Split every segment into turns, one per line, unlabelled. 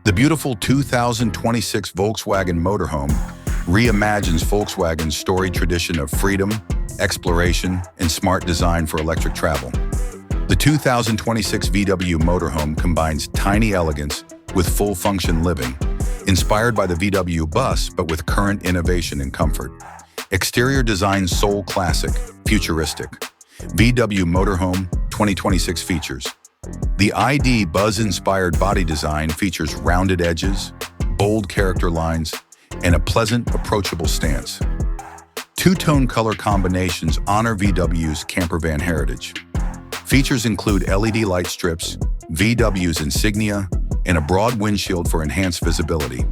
The beautiful 2026 Volkswagen Motorhome reimagines Volkswagen's storied tradition of freedom, exploration, and smart design for electric travel. The 2026 VW Motorhome combines tiny elegance with full-function living, inspired by the VW bus but with current innovation and comfort. Exterior design soul classic, futuristic. VW Motorhome 2026 features. The ID Buzz-inspired body design features rounded edges, bold character lines, and a pleasant, approachable stance. Two-tone color combinations honor VW's campervan heritage. Features include LED light strips, VW's insignia, and a broad windshield for enhanced visibility.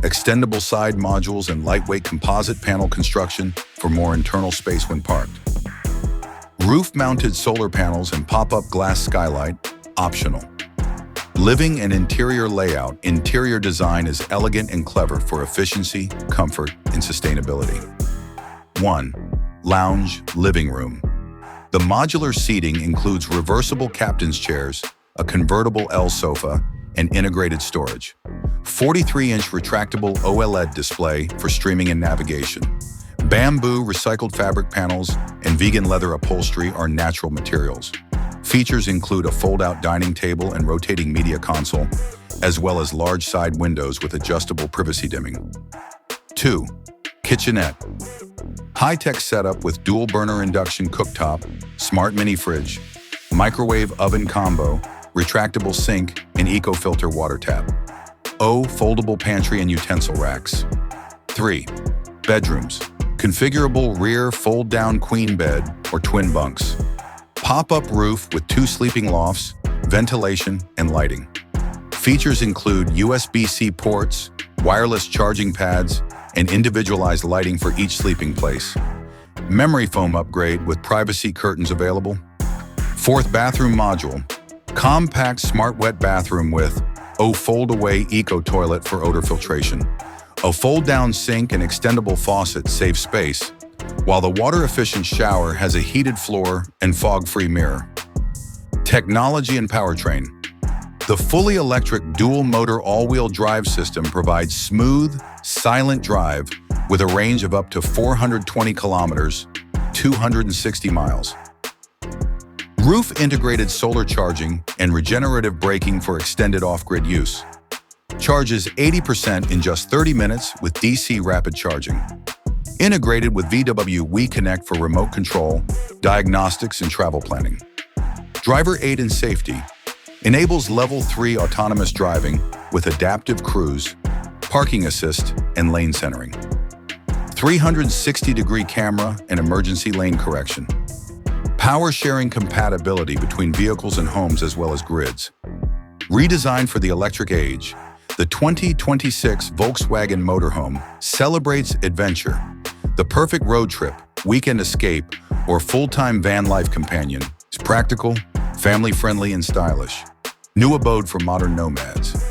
Extendable side modules and lightweight composite panel construction for more internal space when parked. Roof-mounted solar panels and pop-up glass skylight, optional. Living and interior layout. Interior design is elegant and clever for efficiency, comfort, and sustainability. 1. Lounge, living room. The modular seating includes reversible captain's chairs, a convertible L sofa, and integrated storage. 43-inch retractable OLED display for streaming and navigation. Bamboo, recycled fabric panels, and vegan leather upholstery are natural materials. Features include a fold-out dining table and rotating media console, as well as large side windows with adjustable privacy dimming. 2. Kitchenette. High-tech setup with dual-burner induction cooktop, smart mini fridge, microwave oven combo, retractable sink, and eco-filter water tap. Foldable pantry and utensil racks. 3. Bedrooms. Configurable rear fold-down queen bed or twin bunks. Pop-up roof with 2 sleeping lofts, ventilation, and lighting. Features include USB-C ports, wireless charging pads, and individualized lighting for each sleeping place. Memory foam upgrade with privacy curtains available. 4th bathroom module. Compact smart wet bathroom with fold-away eco-toilet for odor filtration. A fold-down sink and extendable faucet save space, while the water-efficient shower has a heated floor and fog-free mirror. Technology and powertrain. The fully electric dual-motor all-wheel drive system provides smooth, silent drive with a range of up to 420 kilometers, 260 miles. Roof-integrated solar charging and regenerative braking for extended off-grid use. Charges 80% in just 30 minutes with DC rapid charging. Integrated with VW WeConnect for remote control, diagnostics, and travel planning. Driver aid and safety. Enables Level 3 autonomous driving with adaptive cruise, parking assist, and lane centering. 360-degree camera and emergency lane correction. Power sharing compatibility between vehicles and homes as well as grids. Redesigned for the electric age, the 2026 Volkswagen Motorhome celebrates adventure, the perfect road trip, weekend escape, or full-time van life companion. It's practical, family-friendly, and stylish. New abode for modern nomads.